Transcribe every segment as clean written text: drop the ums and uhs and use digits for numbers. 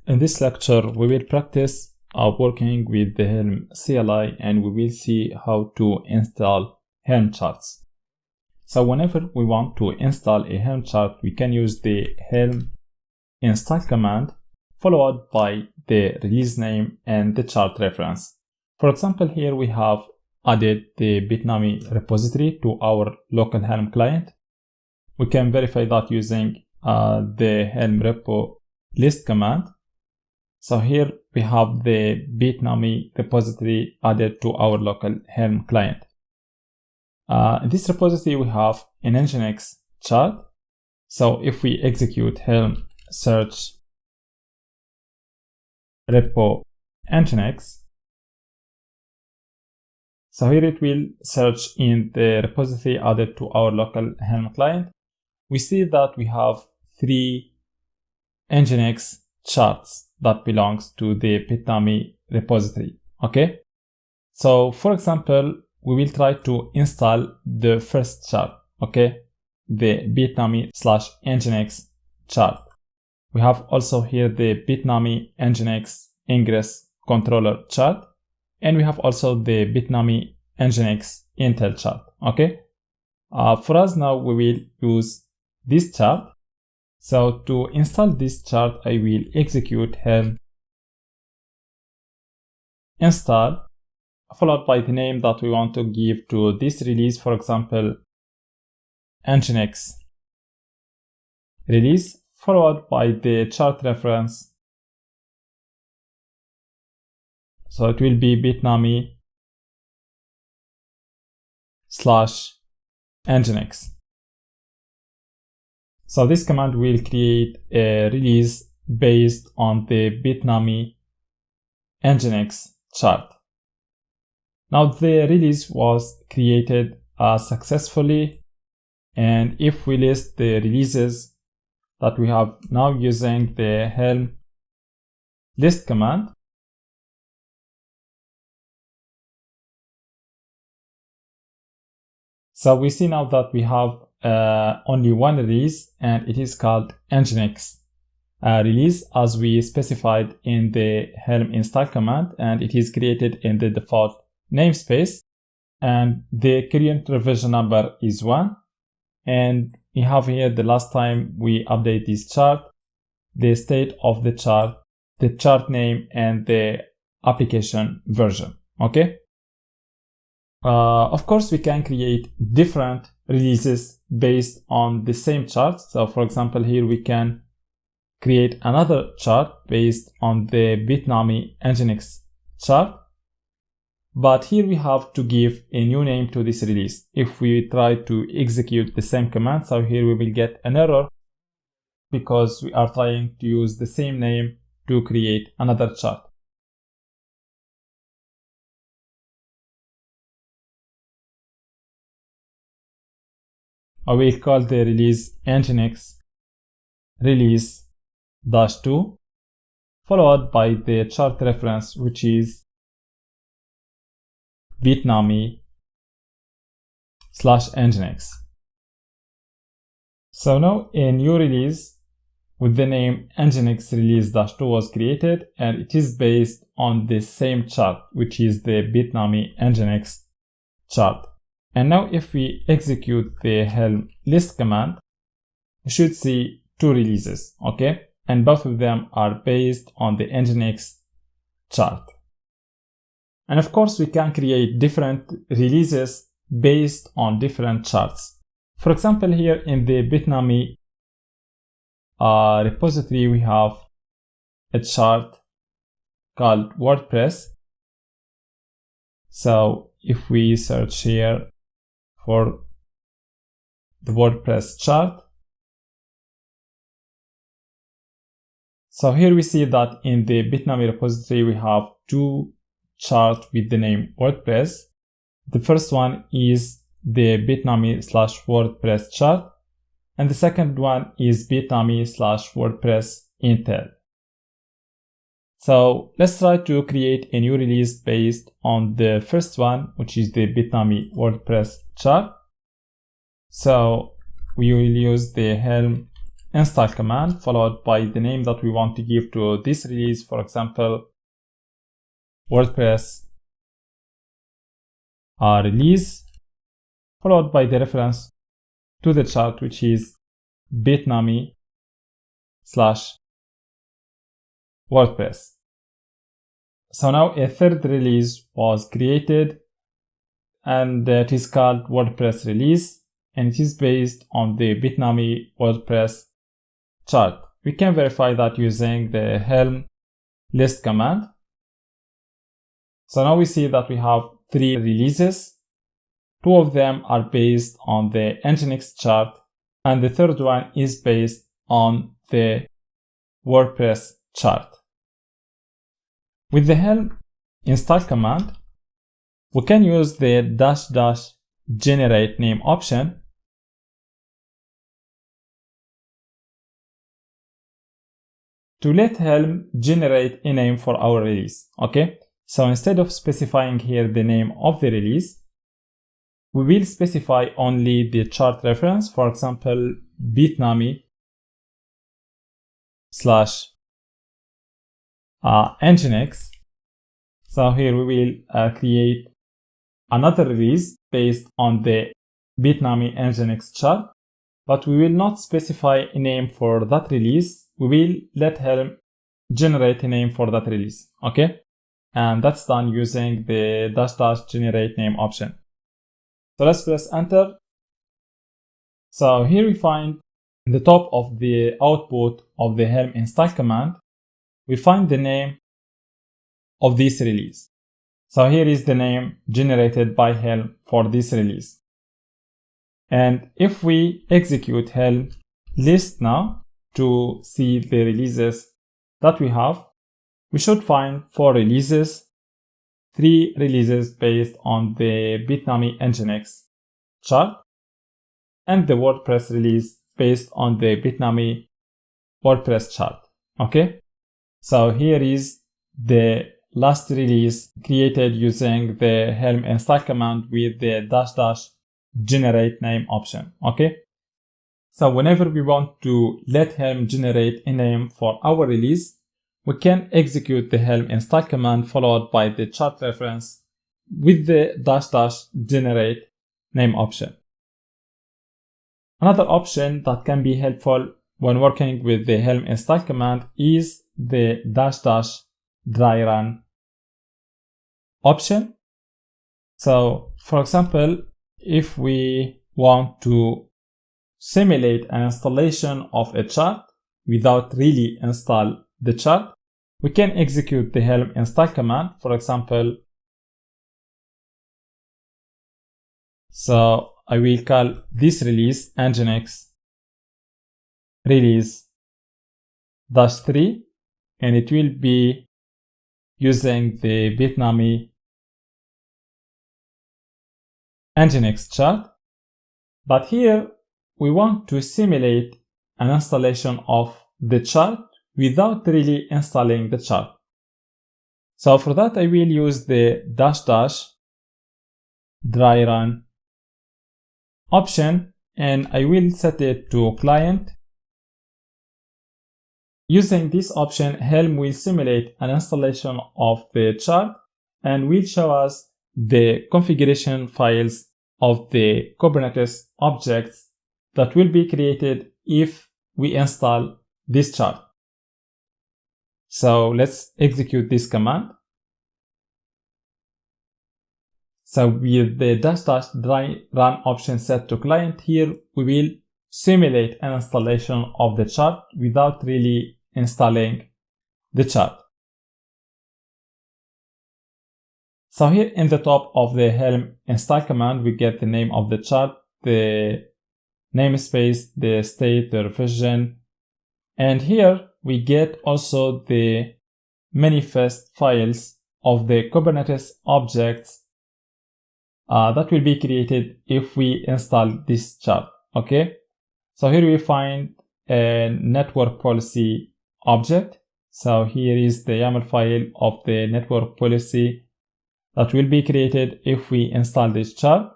In this lecture, we will practice working with the Helm CLI, and we will see how to install Helm Charts. So whenever we want to install a Helm chart, we can use the Helm install command followed by the release name and the chart reference. For example, here we have added the Bitnami repository to our local Helm client. We can verify that using the Helm repo list command. So here we have the Bitnami repository added to our local Helm client. In this repository, we have an Nginx chart. So if we execute Helm search repo Nginx, so here it will search in the repository added to our local Helm client. We see that we have 3 Nginx charts that belongs to the Bitnami repository. Okay, so for example, we will try to install the first chart. Okay, the Bitnami/Nginx chart. We have also here the Bitnami Nginx ingress controller chart, and we have also the Bitnami Nginx Intel chart. Okay, for us now we will use this chart. So to install this chart, I will execute Helm install followed by the name that we want to give to this release. For example, Nginx release followed by the chart reference. So it will be Bitnami/Nginx. So this command will create a release based on the Bitnami Nginx chart. Now the release was created successfully, and if we list the releases that we have now using the Helm list command, so we see now that we have only one release, and it is called Nginx release as we specified in the Helm install command, and it is created in the default namespace, and the current revision number is 1. And we have here the last time we update this chart, the state of the chart, the chart name, and the application version. Okay. Of course, we can create different releases based on the same chart. So for example, here we can create another chart based on the Bitnami Nginx chart. But here we have to give a new name to this release. If we try to execute the same command, so here we will get an error because we are trying to use the same name to create another chart. I will call the release Nginx release-2 followed by the chart reference, which is Bitnami/Nginx. So now a new release with the name Nginx release-2 was created, and it is based on the same chart, which is the Bitnami Nginx chart. And now if we execute the Helm list command, we should see 2 releases, okay? And both of them are based on the Nginx chart. And of course, we can create different releases based on different charts. For example, here in the Bitnami repository, we have a chart called WordPress. So if we search here for the WordPress chart, so here we see that in the Bitnami repository, we have 2 chart with the name WordPress. The first one is the Bitnami/WordPress chart, and the second one is Bitnami/WordPress Intel. So let's try to create a new release based on the first one, which is the Bitnami WordPress chart. So we will use the Helm install command followed by the name that we want to give to this release, for example, WordPress release, followed by the reference to the chart, which is bitnami/WordPress. So now a third release was created, and it is called WordPress release, and it is based on the Bitnami WordPress chart. We can verify that using the Helm list command. So now we see that we have 3 releases. 2 of them are based on the Nginx chart, and the third one is based on the WordPress chart. With the Helm install command, we can use the -- generate name option to let Helm generate a name for our release. Okay, so instead of specifying here the name of the release, we will specify only the chart reference, for example, bitnami/nginx. So here we will create another release based on the Bitnami nginx chart, but we will not specify a name for that release. We will let Helm generate a name for that release. Okay, and that's done using the -- generate name option. So let's press enter. So here we find in the top of the output of the Helm install command, we find the name of this release. So here is the name generated by Helm for this release. And if we execute Helm list now to see the releases that we have, we should find 4 releases, 3 releases based on the Bitnami nginx chart, and the WordPress release based on the Bitnami WordPress chart. Okay, so here is the last release created using the Helm install command with the -- generate name option. Okay, so whenever we want to let Helm generate a name for our release, we can execute the Helm install command followed by the chart reference with the -- generate name option. Another option that can be helpful when working with the Helm install command is the -- dry run option. So for example, if we want to simulate an installation of a chart without really install the chart, we can execute the Helm install command. For example, so I will call this release nginx release -3, and it will be using the Bitnami nginx chart. But here we want to simulate an installation of the chart without really installing the chart. So for that, I will use the -- dry run option, and I will set it to client. Using this option, Helm will simulate an installation of the chart and will show us the configuration files of the Kubernetes objects that will be created if we install this chart. So let's execute this command. So with the -- dry run option set to client, here we will simulate an installation of the chart without really installing the chart. So here in the top of the Helm install command, we get the name of the chart, the namespace, the state, the revision, and here we get also the manifest files of the Kubernetes objects that will be created if we install this chart. Okay, so here we find a network policy object. So here is the YAML file of the network policy that will be created if we install this chart.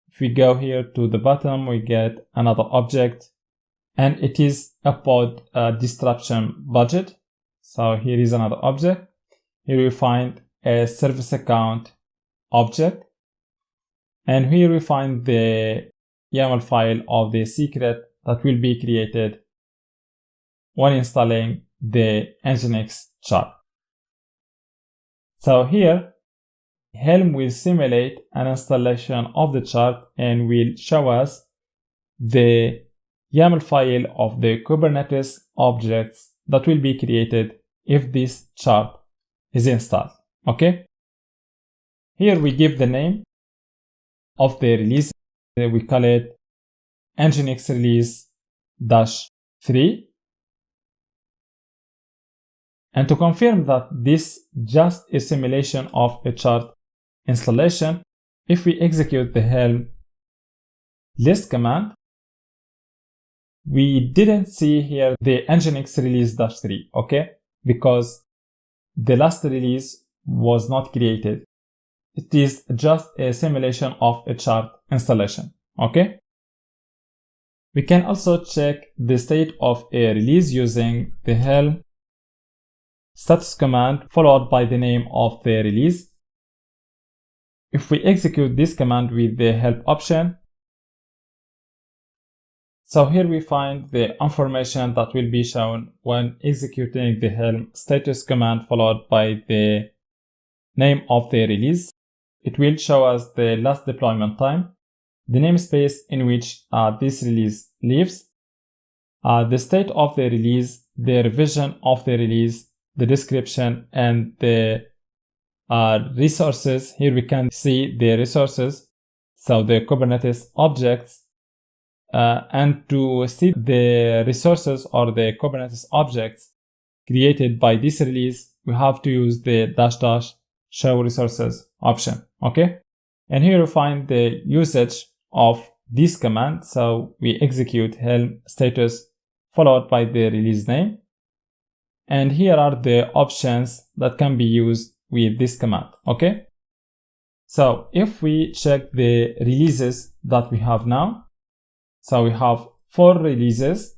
If we go here to the bottom, we get another object, and it is a pod disruption budget. So here is another object. Here we find a service account object, and here we find the YAML file of the secret that will be created when installing the Nginx chart. So here, Helm will simulate an installation of the chart and will show us the YAML file of the Kubernetes objects that will be created if this chart is installed. Okay? Here we give the name of the release. We call it Nginx release -3. And to confirm that this just a simulation of a chart installation, if we execute the Helm list command, we didn't see here the Nginx release -3, okay? Because the last release was not created. It is just a simulation of a chart installation, okay? We can also check the state of a release using the Helm status command followed by the name of the release. If we execute this command with the help option, so here we find the information that will be shown when executing the Helm status command followed by the name of the release. It will show us the last deployment time, the namespace in which this release lives, the state of the release, the revision of the release, the description, and the resources. Here we can see the resources, so the Kubernetes objects. And to see the resources or the Kubernetes objects created by this release, we have to use the -- show resources option. Okay, and here we find the usage of this command. So we execute Helm status followed by the release name, and here are the options that can be used with this command. Okay, so if we check the releases that we have now, so we have 4 releases.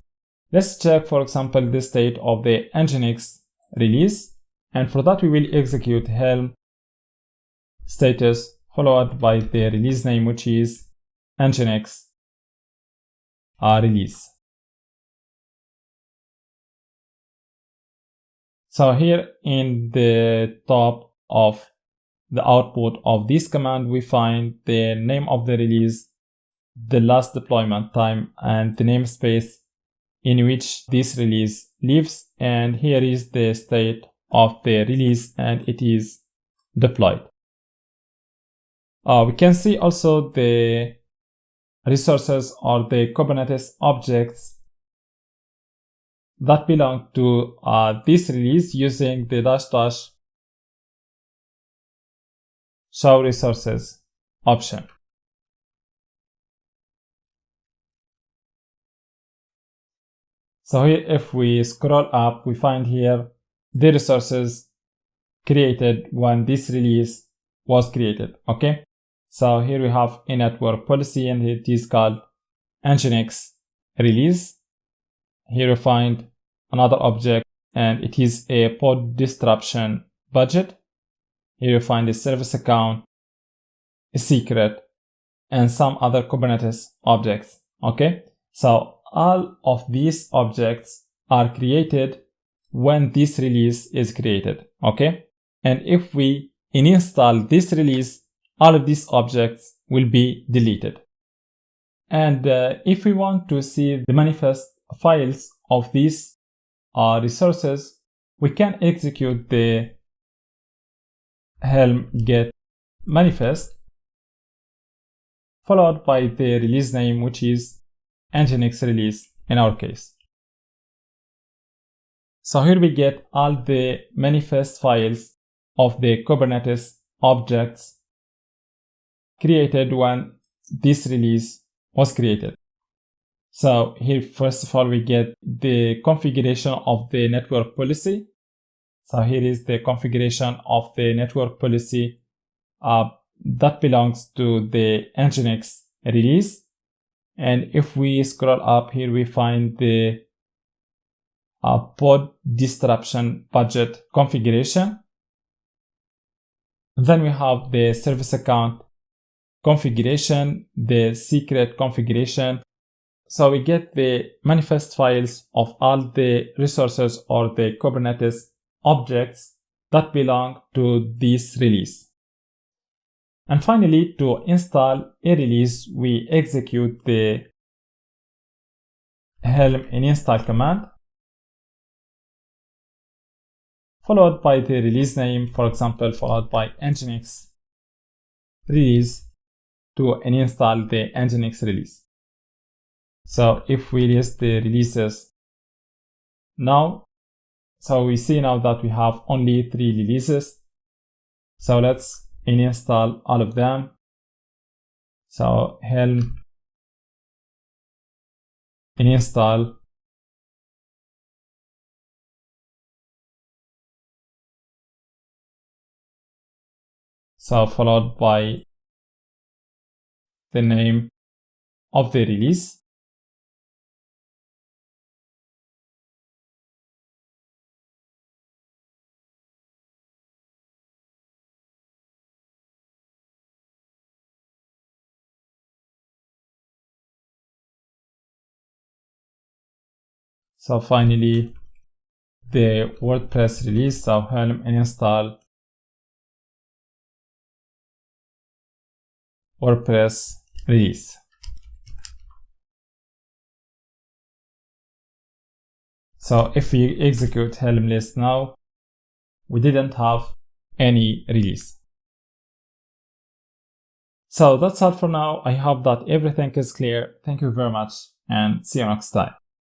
Let's check, for example, the state of the Nginx release, and for that we will execute Helm status followed by the release name, which is Nginx release. So here in the top of the output of this command, we find the name of the release, the last deployment time, and the namespace in which this release lives. And here is the state of the release, and it is deployed. We can see also the resources or the Kubernetes objects that belong to this release using the -- show resources option. So here, if we scroll up, we find here the resources created when this release was created. Okay, so here we have a network policy, and it is called Nginx release. Here we find another object, and it is a pod disruption budget. Here you find a service account, a secret, and some other Kubernetes objects. Okay, so all of these objects are created when this release is created. Okay, and if we install this release, all of these objects will be deleted. And if we want to see the manifest files of these resources, we can execute the Helm get manifest followed by the release name, which is Nginx release in our case. So here we get all the manifest files of the Kubernetes objects created when this release was created. So here, first of all, we get the configuration of the network policy. So here is the configuration of the network policy that belongs to the Nginx release. And if we scroll up here, we find the pod disruption budget configuration. Then we have the service account configuration, the secret configuration. So we get the manifest files of all the resources or the Kubernetes objects that belong to this release. And finally, to install a release, we execute the Helm install command, followed by the release name, for example, followed by nginx release to install the nginx release. So if we list the releases now, so we see now that we have only 3 releases. So let's install all of them. So Helm install so followed by the name of the release. So finally, the WordPress release, so Helm install WordPress release. So if we execute Helm list now, we didn't have any release. So that's all for now. I hope that everything is clear. Thank you very much and see you next time.